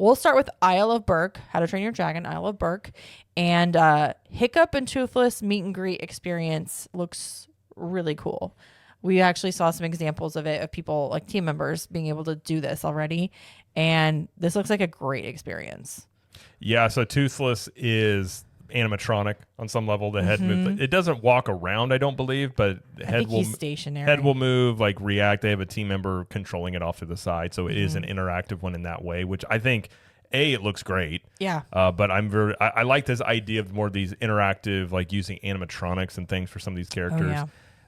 we'll start with Isle of Berk, How to Train Your Dragon, Isle of Berk. And Hiccup and Toothless meet and greet experience looks really cool. We actually saw some examples of it, of people like team members being able to do this already. And this looks like a great experience. Yeah, so Toothless is animatronic on some level. The head moves. It doesn't walk around, I don't believe, but the head will he's stationary. Head will move, like react. They have a team member controlling it off to the side, so it is an interactive one in that way, which I think it looks great. Yeah. But I like this idea of more of these interactive, like using animatronics and things for some of these characters.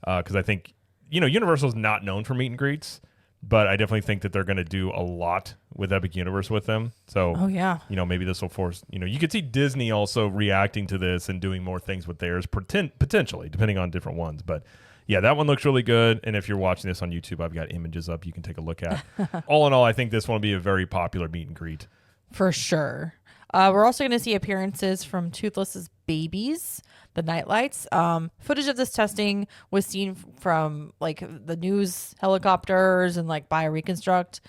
Because I think Universal's not known for meet and greets, but I definitely think that they're going to do a lot with Epic Universe with them. So, maybe this will force, you could see Disney also reacting to this and doing more things with theirs, potentially, depending on different ones. But yeah, that one looks really good. And if you're watching this on YouTube, I've got images up you can take a look at. All in all, I think this one will be a very popular meet and greet. For sure. We're also going to see appearances from Toothless's babies, the Nightlights. Footage of this testing was seen from like the news helicopters and like BioReconstruct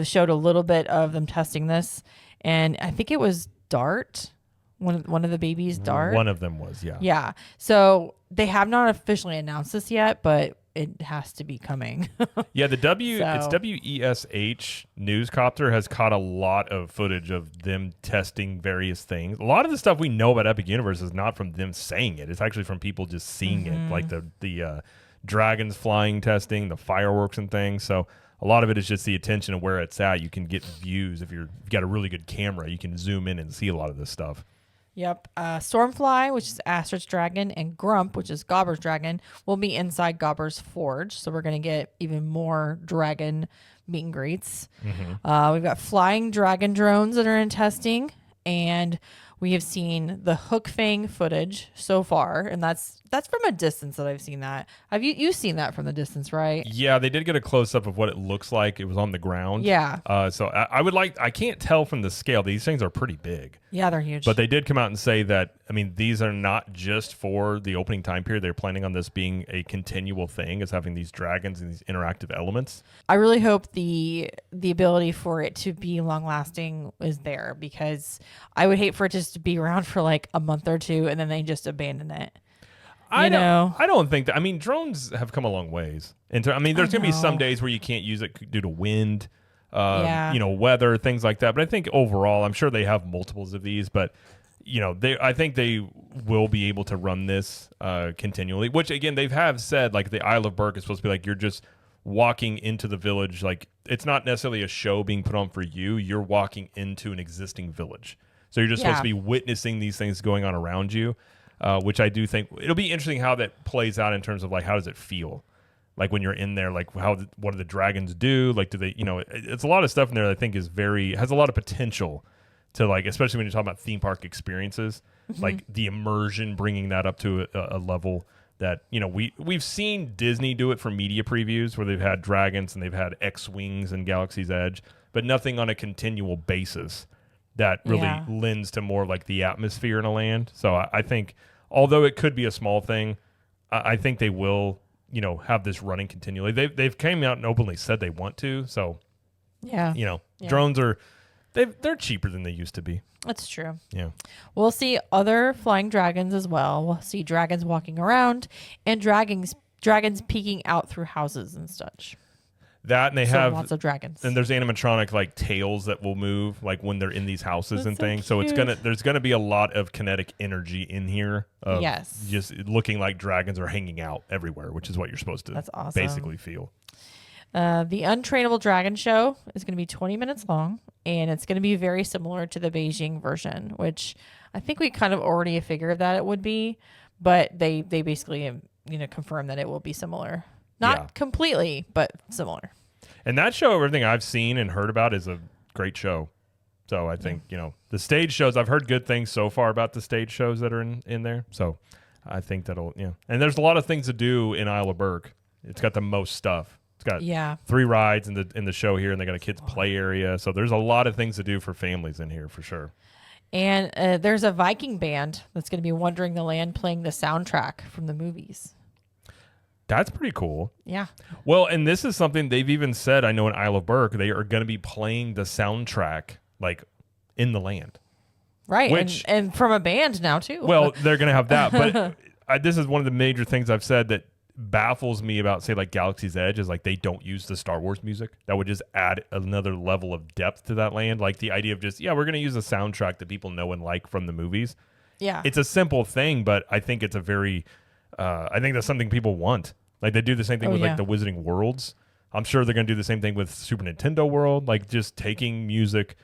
showed a little bit of them testing this. And I think it was Dart, one of the babies, Dart. One of them was, yeah. Yeah. So they have not officially announced this yet, but it has to be coming. Yeah, it's WESH Newscopter has caught a lot of footage of them testing various things. A lot of the stuff we know about Epic Universe is not from them saying it. It's actually from people just seeing it, like the dragons flying testing, the fireworks and things. So a lot of it is just the attention of where it's at. You can get views if you've got a really good camera. You can zoom in and see a lot of this stuff. Yep. Stormfly, which is Astrid's dragon, and Grump, which is Gobber's dragon, will be inside Gobber's forge. So we're going to get even more dragon meet and greets. We've got flying dragon drones that are in testing, and we have seen the Hook Fang footage so far, and that's from a distance that I've seen that. Have you've seen that from the distance, right? Yeah, they did get a close up of what it looks like. It was on the ground. Yeah. So I can't tell from the scale. These things are pretty big. Yeah, they're huge. But they did come out and say that, these are not just for the opening time period. They're planning on this being a continual thing, as having these dragons and these interactive elements. I really hope the ability for it to be long lasting is there, because I would hate for it just to be around for like a month or two and then they just abandon it. I don't think that. Drones have come a long ways. There's going to be some days where you can't use it due to wind, weather, things like that. But I think overall, I'm sure they have multiples of these, but I think they will be able to run this continually, which again, they have said, like the Isle of Berk is supposed to be like, you're just walking into the village. Like it's not necessarily a show being put on for you. You're walking into an existing village. So you're just supposed to be witnessing these things going on around you, which I do think it'll be interesting how that plays out in terms of like, how does it feel? Like when you're in there, like what do the dragons do? Like, do they, it's a lot of stuff in there that I think has a lot of potential to, like, especially when you're talking about theme park experiences, like the immersion, bringing that up to a level that, we've seen Disney do it for media previews where they've had dragons and they've had X-Wings and Galaxy's Edge, but nothing on a continual basis that really lends to more like the atmosphere in a land. So I think, although it could be a small thing, I think they will, have this running continually. They've came out and openly said they want to. So, drones they're cheaper than they used to be. That's true. Yeah. We'll see other flying dragons as well. We'll see dragons walking around and dragons peeking out through houses and such. That, and they have lots of dragons. And there's animatronic like tails that will move like when they're in these houses and things. So there's gonna be a lot of kinetic energy in here. Yes. Just looking like dragons are hanging out everywhere, which is what you're supposed to basically feel. The Untrainable Dragon Show is going to be 20 minutes long, and it's going to be very similar to the Beijing version, which I think we kind of already figured that it would be, but they basically confirmed that it will be similar. Not completely, but similar. And that show, everything I've seen and heard about, is a great show. So I think, the stage shows, I've heard good things so far about the stage shows that are in there. So I think that'll, And there's a lot of things to do in Isle of Berk. It's got the most stuff. It's got 3 rides in the show here, and they got a kids' play area. So there's a lot of things to do for families in here for sure. And there's a Viking band that's going to be wandering the land playing the soundtrack from the movies. That's pretty cool. Yeah. Well, and this is something they've even said, I know in Isle of Berk, they are going to be playing the soundtrack like in the land. Right. Which, and from a band now, too. Well, they're going to have that. But this is one of the major things I've said that baffles me about, say, like Galaxy's Edge is like they don't use the Star Wars music. That would just add another level of depth to that land. Like the idea of just, we're going to use a soundtrack that people know and like from the movies. Yeah. It's a simple thing, but I think it's a very, I think that's something people want. Like they do the same thing with like the Wizarding Worlds. I'm sure they're going to do the same thing with Super Nintendo World. Like just taking music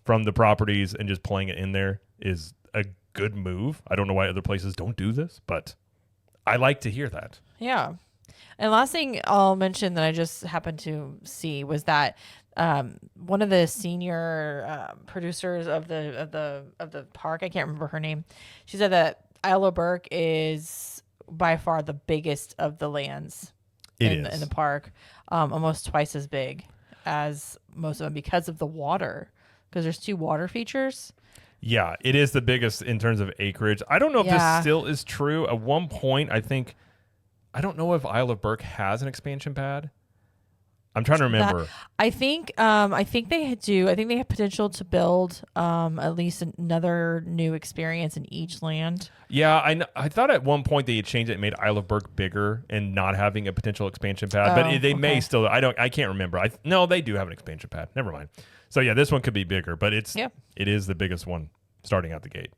from the properties and just playing it in there is a good move. I don't know why other places don't do this, but I like to hear that. Yeah. And last thing I'll mention that I just happened to see was that one of the senior producers of the park, I can't remember her name, she said that Isle of Berk is by far the biggest of the lands in the park, almost twice as big as most of them because of the water, because there's 2 water features. Yeah, it is the biggest in terms of acreage. I don't know if this still is true. At one point, I don't know if Isle of Berk has an expansion pad. I'm trying to remember. I think they do. I think they have potential to build at least another new experience in each land. Yeah, I thought at one point they had changed it and made Isle of Berk bigger and not having a potential expansion pad. But they may still. I can't remember. No, they do have an expansion pad. Never mind. So yeah, this one could be bigger, but it is the biggest one starting out the gate.